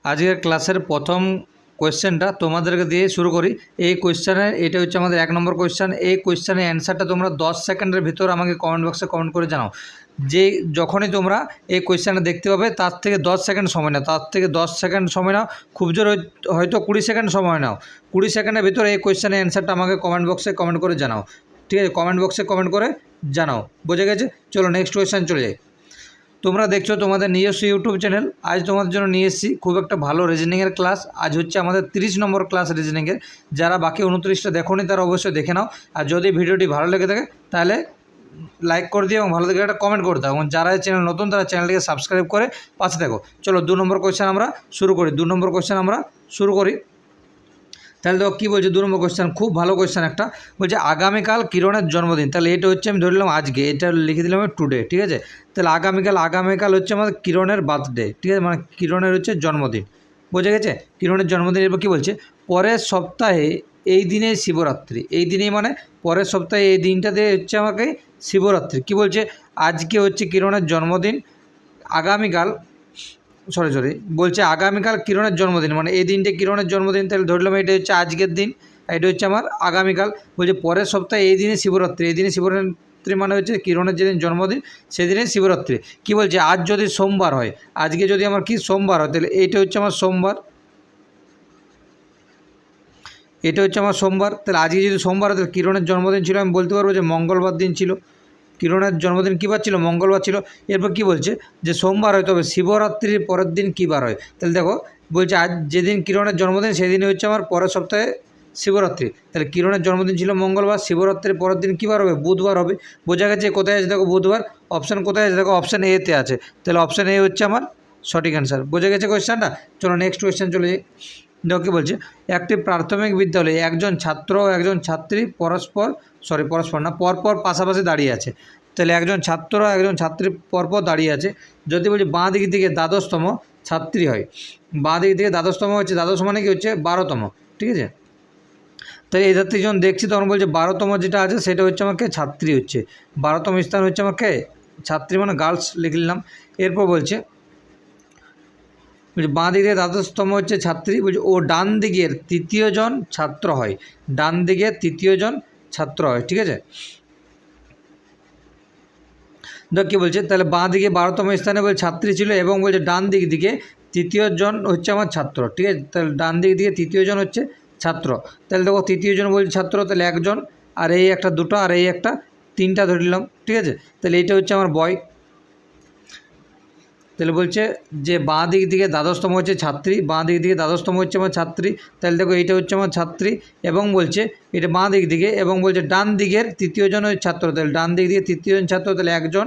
আজকের ক্লাসের প্রথম কোয়েশ্চেনটা তোমাদেরকে দিয়ে শুরু করি। এই কোয়েশ্চেনের এটা হচ্ছে আমাদের 1 নম্বর কোয়েশ্চেন। এই কোয়েশ্চেনের অ্যান্সারটা তোমরা 10 সেকেন্ডের ভিতর আমাকে কমেন্ট বক্সে কমেন্ট করে জানাও। যে যখনই তোমরা এই কোয়েশ্চেনটা দেখতে পাবে তার থেকে 10 সেকেন্ড সময় নাও, তার থেকে 10 সেকেন্ড সময় নাও, খুব জোর হয়তো 20 সেকেন্ড সময় নাও। 20 সেকেন্ডের ভিতরে এই কোয়েশ্চেনের অ্যান্সারটা আমাকে কমেন্ট বক্সে কমেন্ট করে জানাও। ঠিক আছে, কমেন্ট বক্সে কমেন্ট করে জানাও। বোঝা গেছে? চলো নেক্সট কোয়েশ্চেন চলে যাই। তোমরা দেখছো তোমাদের নিজস্ব ইউটিউব চ্যানেল। আজ তোমাদের জন্য নিয়ে এসেছি খুব একটা ভালো রিজনিংয়ের ক্লাস। আজ হচ্ছে আমাদের 30 নম্বর ক্লাস রিজনিংয়ের। যারা বাকি 29টা দেখোনি তারা অবশ্যই দেখে নাও। আর যদি ভিডিওটি ভালো লেগে থাকে তাহলে লাইক করে দিও এবং ভালো থেকে একটা কমেন্ট করে দাও, এবং যারা চ্যানেল নতুন তারা চ্যানেলটিকে সাবস্ক্রাইব করে পাশে থাকো। চলো 2 নম্বর কোয়েশ্চেন আমরা শুরু করি। 2 নম্বর কোয়েশ্চেন আমরা শুরু করি। তাহলে দেখো কী বলছে 2 নম্বর কোয়েশ্চেন, খুব ভালো কোয়েশ্চেন একটা। বলছে আগামীকাল কিরণের জন্মদিন। তাহলে এটা হচ্ছে আমি ধরলাম আজকে, এটা লিখে দিলাম টুডে। ঠিক আছে, তাহলে আগামীকাল হচ্ছে আমাদের কিরণের বার্থডে। ঠিক আছে, মানে কিরণের হচ্ছে জন্মদিন। বোঝা গেছে? কিরণের জন্মদিন। এরপর কী বলছে, পরের সপ্তাহে এই দিনে শিবরাত্রি। এই দিনেই মানে পরের সপ্তাহে এই দিনটাতে হচ্ছে আমাকে শিবরাত্রি। কী বলছে, আজকে হচ্ছে কিরণের জন্মদিন, আগামীকাল বলছে আগামীকাল কিরণের জন্মদিন, মানে এই দিনটা কিরণের জন্মদিন। তাহলে ধরলাম এটা হচ্ছে আজকের দিন, এটা হচ্ছে আমার আগামীকাল। বলছে পরের সপ্তাহে এই দিনে শিবরাত্রি। এই দিনে শিবরাত্রি মানে হচ্ছে কিরণের যেদিন জন্মদিন সেদিনে শিবরাত্রি। কি বলছে, আজ যদি সোমবার হয়, আজকে যদি আমার কি সোমবার হয়, তাহলে এইটা হচ্ছে আমার সোমবার। এটা হচ্ছে আমার সোমবার। তাহলে আজকে যদি সোমবার হয় তাহলে কিরণের জন্মদিন ছিল, আমি বলতে পারবো যে মঙ্গলবার দিন ছিল। কিরণের জন্মদিন কী বার ছিল? মঙ্গলবার ছিল। এরপর কি বলছে, যে সোমবার হয়, তবে শিবরাত্রির পরের দিন কী বার হয়? তাহলে দেখো বলছে আজ যেদিন কিরণের জন্মদিন সেদিনই হচ্ছে আমার পরের সপ্তাহে শিবরাত্রি। তাহলে কিরণের জন্মদিন ছিল মঙ্গলবার, শিবরাত্রির পরের দিন কী বার হবে? বুধবার হবে। বোঝা গেছে? কোথায় আছে দেখো বুধবার। অপশান কোথায় আছে দেখো, অপশান এতে আছে। তাহলে অপশান এ হচ্ছে আমার সঠিক অ্যান্সার। বোঝা গেছে কোয়েশ্চেনটা? চলো নেক্সট কোয়েশ্চেন চলে যাই। দেখো কী বলছে, একটি প্রাথমিক বিদ্যালয়ে একজন ছাত্র ও একজন ছাত্রী পরপর পাশাপাশি দাঁড়িয়ে আছে। তাহলে একজন ছাত্র আর একজন ছাত্রী পরপর দাঁড়িয়ে আছে। যদি বলছি বাঁ দিক থেকে দ্বাদশতম ছাত্রী হয়, বাঁ দিক থেকে দ্বাদশতম হচ্ছে, দ্বাদশ মানে কি হচ্ছে 12তম। ঠিক আছে, তাহলে এই ধাত্রী যখন দেখছি তখন বলছে 12তম যেটা আছে সেটা হচ্ছে আমাকে ছাত্রী হচ্ছে, 12তম স্থান হচ্ছে আমাকে ছাত্রী, মানে গার্লস লিখে নিলাম। এরপর বলছে বাঁ দিকে দ্বাদশতম হচ্ছে ছাত্রী। বলছে ও ডান দিকের তৃতীয় জন ছাত্র হয়, ডান দিকের তৃতীয় জন ছাত্র হয়। ঠিক আছে, দেখ কী বলছে, তাহলে বাঁ দিকে 12তম স্থানে বলছে ছাত্রী ছিল, এবং বলছে ডান দিক দিকে তৃতীয় জন হচ্ছে আমার ছাত্র। ঠিক আছে, তাহলে ডান দিক দিকে তৃতীয় জন হচ্ছে ছাত্র। তাহলে দেখো তৃতীয় জন বলছে ছাত্র, তাহলে একজন, আর এই একটা দুটো, আর এই একটা তিনটা ধরে নিলাম। ঠিক আছে, তাহলে এইটা হচ্ছে আমার বয়। তাহলে বলছে যে বাঁ দিক দিকে দ্বাদশতম হচ্ছে ছাত্রী, বাঁ দিক দিকে দ্বাদশতম হচ্ছে আমার ছাত্রী। তাহলে দেখো এইটা হচ্ছে আমার ছাত্রী, এবং বলছে এটা বাঁ দিক দিকে, এবং বলছে ডান দিকের তৃতীয় জন হচ্ছে ছাত্র। তাহলে ডান দিক দিকে তৃতীয় জন ছাত্র, তাহলে একজন,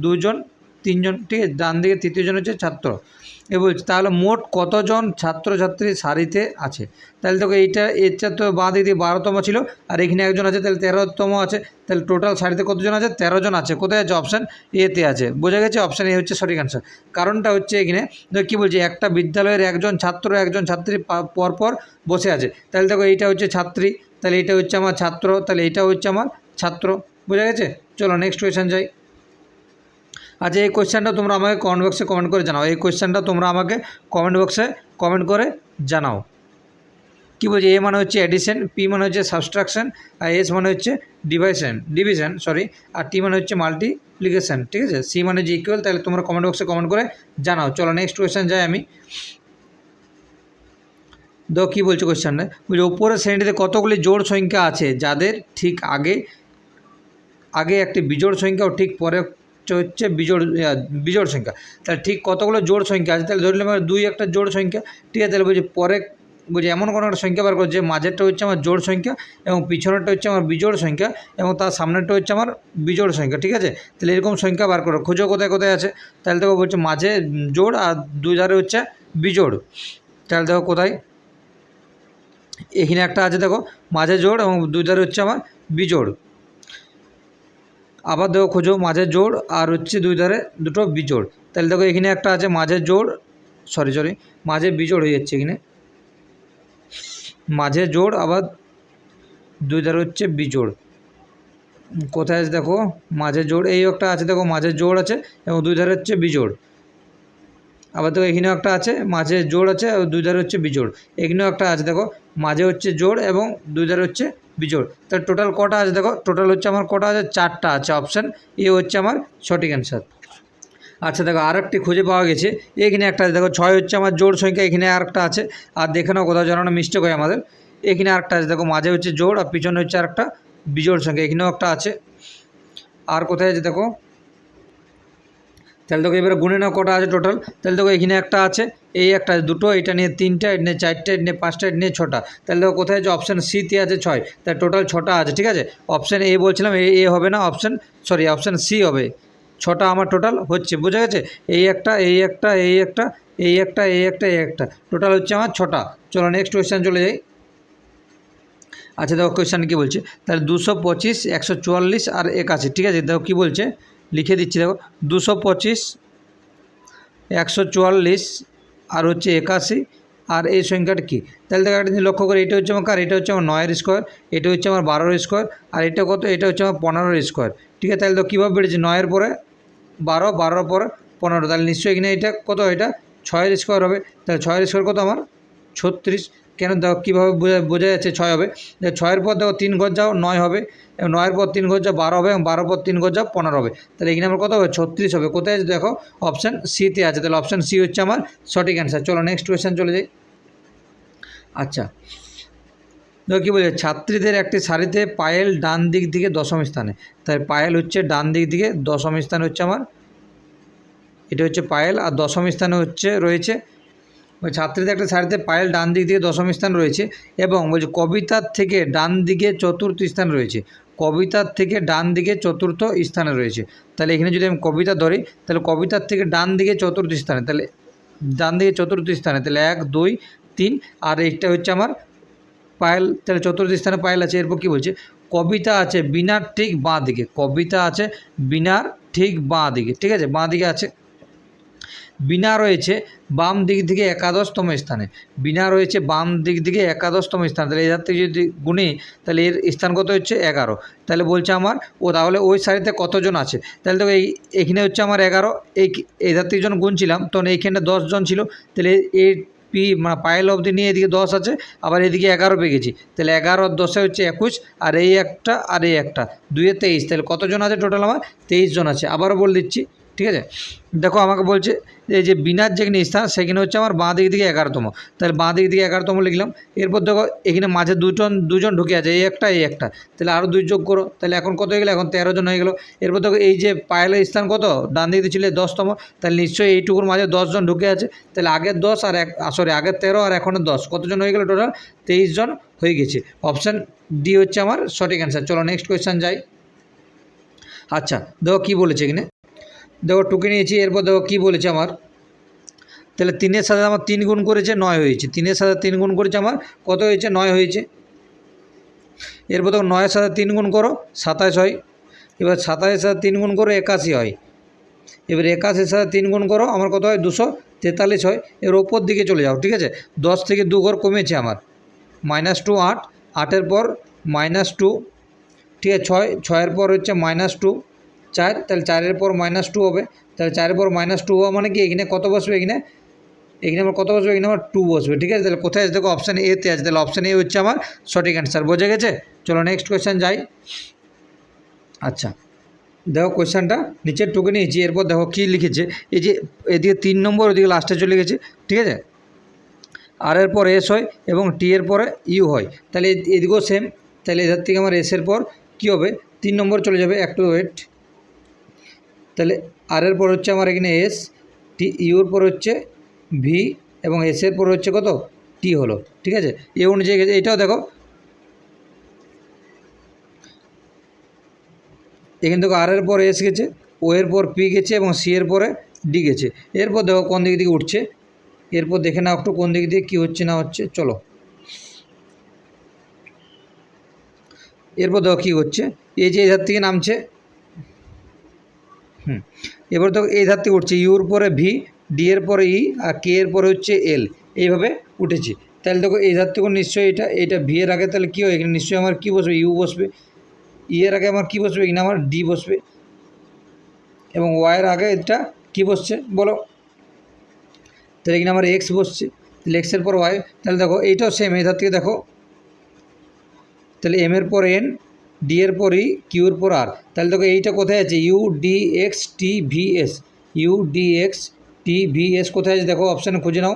দুজন, তিনজন। ঠিক আছে, ডান দিকে তৃতীয় জন হচ্ছে ছাত্র। এ বলছে তাহলে মোট কতজন ছাত্রছাত্রী সারিতে আছে? তাহলে দেখো এটা তো বাঁ দিক দিয়ে 12তম ছিল, আর এখানে একজন আছে, তাহলে 13তম আছে। তাহলে টোটাল সারিতে কতজন আছে? 13 জন আছে। কোথায় আছে? অপশান এতে আছে। বোঝা গেছে? অপশান এ হচ্ছে সঠিক অ্যান্সার। কারণটা হচ্ছে এখানে কী বলছে, একটা বিদ্যালয়ের একজন ছাত্র একজন ছাত্রী পরপর বসে আছে। তাহলে দেখো এইটা হচ্ছে ছাত্রী, তাহলে এইটা হচ্ছে আমার ছাত্র, তাহলে এইটা হচ্ছে আমার ছাত্র। বোঝা গেছে? চলো নেক্সট কোয়েশ্চেন যাই। আচ্ছা, এই কোয়েশ্চেনটা তোমরা আমাকে কমেন্ট বক্সে কমেন্ট করে জানাও। এই কোয়েশ্চেনটা তোমরা আমাকে কমেন্ট বক্সে কমেন্ট করে জানাও। কী বলছে, এ মানে হচ্ছে এডিশন, পি মানে হচ্ছে সাবস্ট্রাকশন, আর এস মানে হচ্ছে ডিভিশন, আর টি মানে হচ্ছে মাল্টিপ্লিকেশন। ঠিক আছে, সি মানে যে ইকুয়াল। তাহলে তোমরা কমেন্ট বক্সে কমেন্ট করে জানাও। চলো নেক্সট কোয়েশ্চেন যাই আমি। দেখো কী বলছে কোয়েশ্চেনটা, বলছে উপরের শ্রেণীতে কতগুলি জোড় সংখ্যা আছে যাদের ঠিক আগে একটি বিজোড় সংখ্যা ও ঠিক পরে হচ্ছে বিজোড় সংখ্যা। তাহলে ঠিক কতগুলো জোড় সংখ্যা আছে? তাহলে ধরলে আমার 2 একটা জোড় সংখ্যা। ঠিক আছে, তাহলে বলছে এমন কোনো একটা সংখ্যা বার করো যে মাঝেরটা হচ্ছে আমার জোড় সংখ্যা, এবং পিছনেরটা হচ্ছে আমার বিজোড় সংখ্যা, এবং তার সামনেরটা হচ্ছে আমার বিজোড় সংখ্যা। ঠিক আছে, তাহলে এরকম সংখ্যা বার করো, খোঁজো কোথায় কোথায় আছে। তাহলে দেখো বলছে মাঝে জোড় আর দুই ধারে হচ্ছে বিজোড়। তাহলে দেখো কোথায়, এখানে একটা আছে দেখো মাঝে জোড় এবং দুই ধারে হচ্ছে আমার বিজোড়। আবার দেখো খোঁজো মাঝে জোড় আর হচ্ছে দুই ধারে দুটো বিজোড়। তাহলে দেখো এখানে একটা আছে মাঝে জোড়, মাঝে বিজোড় হয়ে যাচ্ছে এখানে, মাঝে জোড় আবার দুই ধারে হচ্ছে বিজোড়। কোথায় আছে দেখো মাঝে জোড়, এই একটা আছে দেখো মাঝে জোড় আছে এবং দুই ধারে হচ্ছে বিজোড়। আবার দেখো এখানেও একটা আছে, মাঝে জোড় আছে আর দুই ধারে হচ্ছে বিজোড়। এখানেও একটা আছে দেখো, মাঝে হচ্ছে জোড় এবং দুই ধারে হচ্ছে বিজোড়। তাহলে টোটাল কটা আছে দেখো, টোটাল হচ্ছে আমার কটা আছে, 4টা আছে। অপশান এ হচ্ছে আমার সঠিক অ্যান্সার। আচ্ছা দেখো আরেকটি খুঁজে পাওয়া গেছে, এখানে একটা আছে দেখো, 6 হচ্ছে আমার জোড় সংখ্যা, এখানে আরেকটা আছে। আর দেখে নাও কোথাও যেন মিস্টেক হয় আমাদের, এখানে আরেকটা আছে দেখো, মাঝে হচ্ছে জোড় আর পিছনে হচ্ছে আরেকটা বিজোড় সংখ্যা, এখানেও একটা আছে। আর কোথায় আছে দেখো, তাহলে দেখো এবারে গুণে নাও কটা আছে টোটাল। তাহলে দেখো এখানে একটা আছে, এই একটা আছে দুটো, এটা নিয়ে 3টা, এটা নিয়ে 4টা, এটা নিয়ে 5টা, এটা নিয়ে 6টা। তাহলে দেখো কোথায় আছে, অপশান সিতে আছে 6, তাহলে টোটাল 6টা আছে। ঠিক আছে, অপশান এ বলছিলাম, এ হবে না, অপশান সি হবে। 6টা আমার টোটাল হচ্ছে, বোঝা গেছে। এই একটা, এই একটা, এই একটা, এই একটা, এই একটা, এই একটা, টোটাল হচ্ছে আমার 6টা। চলো নেক্সট কোয়েশ্চেন চলে যাই। আচ্ছা দেখো কোয়েশ্চেন কী বলছে, তাহলে 225, 144 আর 81। ঠিক আছে, দেখো কী বলছে, লিখে দিচ্ছি দেখো, 225, 144 আর হচ্ছে 81, আর এই সংখ্যাটা কী। তাহলে দেখো একটা জিনিস লক্ষ্য করে, এটা হচ্ছে আমার কার, এটা হচ্ছে আমার 9-এর স্কোয়ার, এটা হচ্ছে আমার 12-এর স্কোয়ার, আর এটা কত, এটা হচ্ছে আমার 15-এর স্কোয়ার। ঠিক আছে, তাহলে তো কীভাবে বেড়েছে, 9-এর পরে 12, 12-এর পরে 15, তাহলে নিশ্চয়ই এখানে এটা কত, এটা 6-এর স্কোয়ার হবে। তাহলে 6-এর স্কোয়ার কত আমার 36। কেন দেখো কীভাবে বোঝা যাচ্ছে 6 হবে, 6-এর পর দেখো 3 ঘর যাও 9 হবে, এবং 9-এর পর 3 ঘর যাও 12 হবে, এবং 12-এর পর 3 ঘর যাও 15 হবে। তাহলে এখানে আমার কত হবে, 36 হবে। কোথায় আছে দেখো, অপশান সিতে আছে। তাহলে অপশান সি হচ্ছে আমার সঠিক অ্যান্সার। চলো নেক্সট কোয়েশ্চেন চলে যাই। আচ্ছা দেখো কী বলছে, ছাত্রীদের একটি সারিতে পায়েল ডান দিক দিকে দশম স্থানে। তাই পায়েল হচ্ছে ডান দিক দিকে, দশম স্থানে হচ্ছে আমার, এটা হচ্ছে পায়েল, আর দশম স্থানে হচ্ছে রয়েছে ওই ছাত্রীদের একটা সারিতে পায়েল ডান দিক থেকে দশম স্থান রয়েছে, এবং বলছে কবিতার থেকে ডান দিকে চতুর্থ স্থান রয়েছে। কবিতার থেকে ডান দিকে চতুর্থ স্থানে রয়েছে। তাহলে এখানে যদি আমি কবিতা ধরি, তাহলে কবিতার থেকে ডান দিকে চতুর্থ স্থানে, তাহলে ডান দিকে চতুর্থ স্থানে, তাহলে 1, 2, 3, আর এইটা হচ্ছে আমার পায়েল। তাহলে চতুর্থ স্থানে পায়েল আছে। এরপর কী বলছে, কবিতা আছে বিনার ঠিক বাঁ দিকে, কবিতা আছে বিনার ঠিক বাঁ দিকে। ঠিক আছে, বাঁ দিকে আছে। বিনা রয়েছে বাম দিক থেকে একাদশতম স্থানে, বিনা রয়েছে বাম দিক দিকে একাদশতম স্থান। তাহলে এর থেকে যদি গুণি, তাহলে এর স্থান কত হচ্ছে 11। তাহলে বলছে আমার তাহলে ওই সারিতে কতজন আছে। তাহলে তো এইখানে হচ্ছে আমার 11, এধার থেকে যখন গুনছিলাম তখন এইখানে 10 জন ছিল। তাহলে এই মানে পায়েল অবধি নিয়ে এদিকে 10 আছে, আবার এদিকে 11 পেয়ে গেছি। তাহলে 11 আর 10 হচ্ছে 21, আর এই একটা আর এই একটা, 2 এ 23। তাহলে কতজন আছে টোটাল, আমার 23 জন আছে। আবারও বলে দিচ্ছি, ঠিক আছে। দেখো আমাকে বলছে এই যে বিনার যেখানে স্থান, সেখানে হচ্ছে আমার বাঁ দিক থেকে 11তম। তাহলে বাঁ দিক থেকে 11তম লিখলাম। এরপর দেখো এখানে মাঝে দুজন ঢুকে আছে, এই একটা এই একটা, তাহলে আরও 2 যোগ করো, তাহলে এখন কত হয়ে গেলো, এখন 13 জন হয়ে গেলো। এরপর দেখো এই যে পায়েলের স্থান কত, ডান দিকে ছিল 10তম, তাহলে নিশ্চয়ই এইটুকুর মাঝে 10 জন ঢুকে আছে। তাহলে আগের 10 আর আগের 13 আর এখনের 10, কতজন হয়ে গেলো টোটাল, 23 জন হয়ে গেছে। অপশান ডি হচ্ছে আমার সঠিক অ্যান্সার। চলো নেক্সট কোয়েশ্চেন যাই। আচ্ছা দেখো কী বলেছে এখানে, দেখো টুকে নিয়েছি। এরপর দেখো কী বলেছে আমার, তাহলে 3-এর সাথে আমার 3 গুণ করেছে 9 হয়েছে, 3-এর সাথে 3 গুণ করেছে আমার কত হয়েছে, 9 হয়েছে। এরপর দেখো 9-এর সাথে 3 গুণ করো 27 হয়। এবার 27-এর সাথে 3 গুণ করো 81 হয়। এবার 81-এর সাথে 3 গুণ করো আমার কত হয়, 243 হয়। এর ওপর দিকে চলে যাও, ঠিক আছে। 10 থেকে 2 ঘর কমেছে আমার, -2 8, 8-এর পর -2, ঠিক আছে। 6-এর পর হচ্ছে -2, 4, তাহলে 4-এর পর -2 হবে। তাহলে 4-এর পর -2 হওয়া মানে কি, এখানে কত বসবে, এখানে আমার কত বসবে, এখানে আমার 2 বসবে। ঠিক আছে, তাহলে কোথায় আছে দেখো, অপশান এতে আছে। তাহলে অপশান এ হচ্ছে আমার সঠিক অ্যান্সার। বোঝা গেছে। চলো নেক্সট কোয়েশ্চেন যাই। আচ্ছা দেখো কোয়েশ্চেনটা নিচের টুকে নিয়েছি। এরপর দেখো কী লিখেছে, এই যে এদিকে 3 নম্বর, ওদিকে লাস্টে চলে গেছে। ঠিক আছে, আর এর পর এস হয় এবং টি এর পরে ইউ হয়। তাহলে এদিকেও সেম, তাহলে এধার থেকে আমার এসের পর কী হবে, 3 নম্বর চলে যাবে, একটু ওয়েট। তাহলে আর এর পর হচ্ছে আমার এখানে এস, টি ইউর পর হচ্ছে ভি, এবং এসের পর হচ্ছে কত, টি হলো। ঠিক আছে, এ অনুযায়ী গেছে। এটাও দেখো এখান থেকে আর এর পর এস গেছে, ও এর পর পি গেছে, এবং সি এর পরে ডি গেছে। এরপর দেখো কোন দিক থেকে উঠছে, এরপর দেখে নাও একটু কোন দিক দিয়ে কী হচ্ছে না হচ্ছে। চলো এরপর দেখো কী হচ্ছে, এই যে এধার থেকে নামছে, এবার দেখো এই ধার থেকে উঠছে, ইউর পরে ভি, ডি এর পরে ই, আর কে এর পরে হচ্ছে এল, এইভাবে উঠেছে। তাহলে দেখো এই ধার থেকে নিশ্চয়ই এটা ভি এর আগে, তাহলে কী হয়, এখানে নিশ্চয়ই আমার কী বসবে, ইউ বসবে। ই এর আগে আমার কী বসবে, এখানে আমার ডি বসবে, এবং ওয়াইয়ের আগে এটা কী বসছে বলো, তাহলে এখানে আমার এক্স বসছে, তাহলে এক্সের পর ওয়াই, তাহলে দেখো এইটাও সেম, এই ধার থেকে দেখো, তাহলে এম এর পর এন, ডি এর পর ই, কিউর পর আর, তাহলে দেখো এইটা কোথায় আছে, U D X T V S, U D X T V S কোথায় আছে দেখো, অপশানে খুঁজে নাও।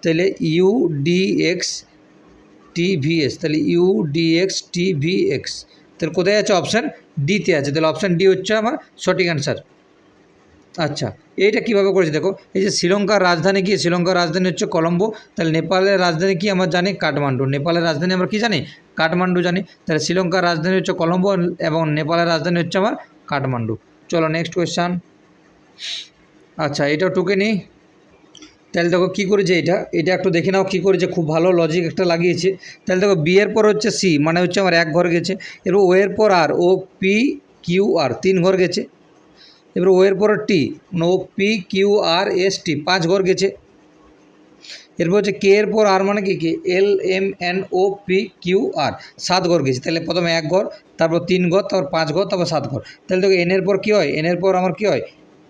তাহলে U D X T V S, তাহলে U D X T V X, তাহলে কোথায় আছে, অপশান ডিতে আছে, তাহলে অপশান ডি হচ্ছে আমার সঠিক অ্যান্সার। আচ্ছা, এইটা কীভাবে করেছে দেখো, এই যে শ্রীলঙ্কার রাজধানী কি, শ্রীলঙ্কার রাজধানী হচ্ছে কলম্বো, তাহলে নেপালের রাজধানী কি আমরা জানি কাঠমান্ডু, নেপালের রাজধানী আমরা কি জানি কাঠমান্ডু জানি, তাহলে শ্রীলঙ্কার রাজধানী হচ্ছে কলম্বো এবং নেপালের রাজধানী হচ্ছে আমার কাঠমান্ডু। চলো নেক্সট কোয়েশ্চান। আচ্ছা, এটাও টুকে নিই। তাহলে দেখো কী করেছে, এটা একটু দেখে নাও কী করেছে, খুব ভালো লজিক একটা লাগিয়েছে। তাহলে দেখো বি এর পর হচ্ছে সি, মানে হচ্ছে আমার এক ঘর গেছে, এবার ও এর পর আর, ও পি কিউ আর 3 ঘর গেছে, এবার ও এর পর টি, ও পি কিউ আর এস টি 5 ঘর গেছে, এরপর হচ্ছে কে এর পর আর মানে কি L M N O P Q R 7 ঘর গেছে, তাহলে প্রথমে 1 ঘর, তারপর 3 ঘর, তারপর 5 ঘর, তারপর 7 ঘর, তাহলে দেখো এন এর পর কী হয়, এন এর পর আমার কী হয়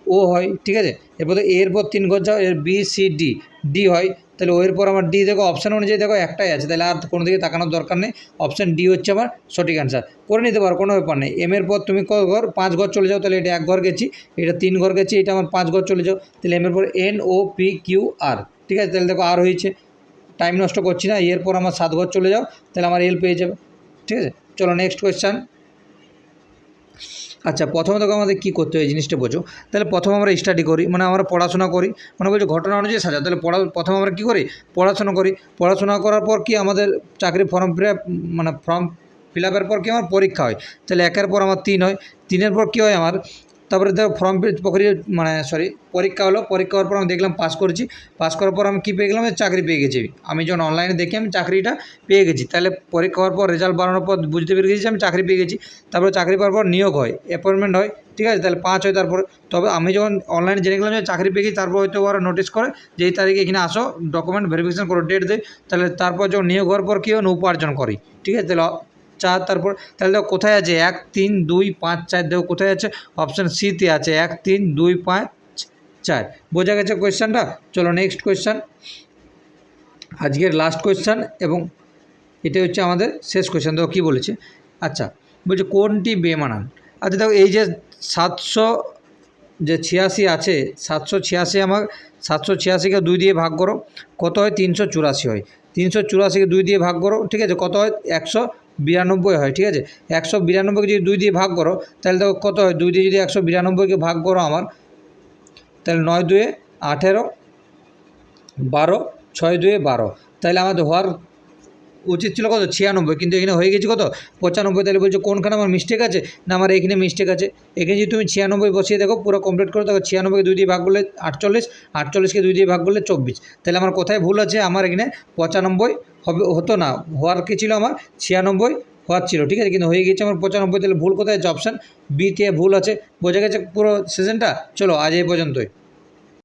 ও হয়, ঠিক আছে, এরপর তো এর পর 3 ঘর যাও, এর বি সি ডি, ডি হয়, তাহলে ও এর পর আমার ডি, দেখো অপশান অনুযায়ী দেখো একটাই আছে, তাহলে আর কোনো দিকে তাকানোর দরকার নেই, অপশান ডি হচ্ছে আমার সঠিক অ্যান্সার। করে নিতে পারো, কোনো ব্যাপার নেই। এম এর পর তুমি কত ঘর, 5 ঘর চলে যাও, তাহলে এটা 1 ঘর গেছি, এটা 3 ঘর গেছি, এটা আমার 5 ঘর চলে যাও, তাহলে এম এর পর এন ও পি কিউ আর, ঠিক আছে, তাহলে দেখো আর হয়েছে, টাইম নষ্ট করছি না, এরপর আমার 7 ঘর চলে যাও, তাহলে আমার এল পেয়ে যাবে, ঠিক আছে। চলো নেক্সট কোয়েশ্চান। আচ্ছা, প্রথমে দেখো আমাদের কী করতে হয় জিনিসটা বোঝো, তাহলে প্রথমে আমরা স্টাডি করি, মানে আমরা পড়াশোনা করি, মানে বলছি ঘটনা অনুযায়ী সাজা, তাহলে প্রথমে আমরা কী করি, পড়াশোনা করি, পড়াশোনা করার পর কি আমাদের চাকরি ফর্ম ফিল আপের পর কি আমার পরীক্ষা হয়, তাহলে 1-এর পর আমার 3 হয়, 3-এর পর কী হয় আমার, তারপরে দেখো প্রক্রিয়া পরীক্ষা হলো, পরীক্ষা হওয়ার পর আমি দেখলাম পাস করেছি, পাস করার পর আমি কী পেয়ে গেলাম, চাকরি পেয়ে গেছি, আমি যখন অনলাইনে দেখি আমি চাকরিটা পেয়ে গেছি, তাহলে পরীক্ষা হওয়ার পর রেজাল্ট বাড়ানোর পর বুঝতে পেরে গেছি আমি চাকরি পেয়ে গেছি, তারপরে চাকরি পাওয়ার পর নিয়োগ হয়, অ্যাপয়েন্টমেন্ট হয়, ঠিক আছে, তাহলে 5 হয় তারপরে। তবে আমি যখন অনলাইনে জেনে গেলাম যে চাকরি পেয়ে গেছি, তারপর হয়তো ওরা নোটিশ করে যে এই তারিখে এখানে আসো, ডকুমেন্ট ভেরিফিকেশন করো, ডেট দেয়, তাহলে তারপর যখন নিয়োগ হওয়ার পর কী হয়, উপার্জন করি, ঠিক আছে, তাহলে 4, তারপর তাহলে দেখো কোথায় আছে 1 3 2 5 4, দেখো কোথায় আছে, অপশান সিতে আছে 1 3 2 5 4, বোঝা গেছে কোয়েশ্চানটা। চলো নেক্সট কোয়েশ্চান, আজকের লাস্ট কোয়েশ্চান এবং এটা হচ্ছে আমাদের শেষ কোয়েশ্চান। দেখো কী বলেছে, আচ্ছা বলছে কোনটি বেমানান। আচ্ছা দেখো এই যে 786 আছে, 786 আমার 786কে 2 দিয়ে ভাগ করো, কত হয়, 384 হয়, 384কে 2 দিয়ে ভাগ করো, ঠিক আছে, কত হয়, 192 হয়, ঠিক আছে, 192কে যদি 2 দিয়ে ভাগ করো, তাহলে দেখো কত হয়, 2 দিয়ে যদি 192কে ভাগ করো আমার, তাহলে 9 2 18, 12, 6 2 12, তাহলে আমাদের হওয়ার উচিত ছিল কত, 96, কিন্তু এখানে হয়ে গেছে কত, 95, তাহলে বলছো কোনখানে আমার মিস্টেক আছে, না আমার এখানে মিস্টেক আছে, এখানে যদি তুমি 96 বসিয়ে দেখো পুরো কমপ্লিট করো, দেখো 96কে 2 দিয়ে ভাগ করলে 48, 48কে 2 দিয়ে ভাগ করলে 24, তাহলে আমার কোথায় ভুল আছে, আমার এখানে 95 হতো না, হওয়ার কী ছিল আমার 96 হওয়ার ছিল, ঠিক আছে, কিন্তু হয়ে গেছে আমার 95, তাহলে ভুল কোথায় আছে, অপশান বিতে ভুল আছে। বোঝা গেছে পুরো সেশনটা। চলো আজ এই পর্যন্তই।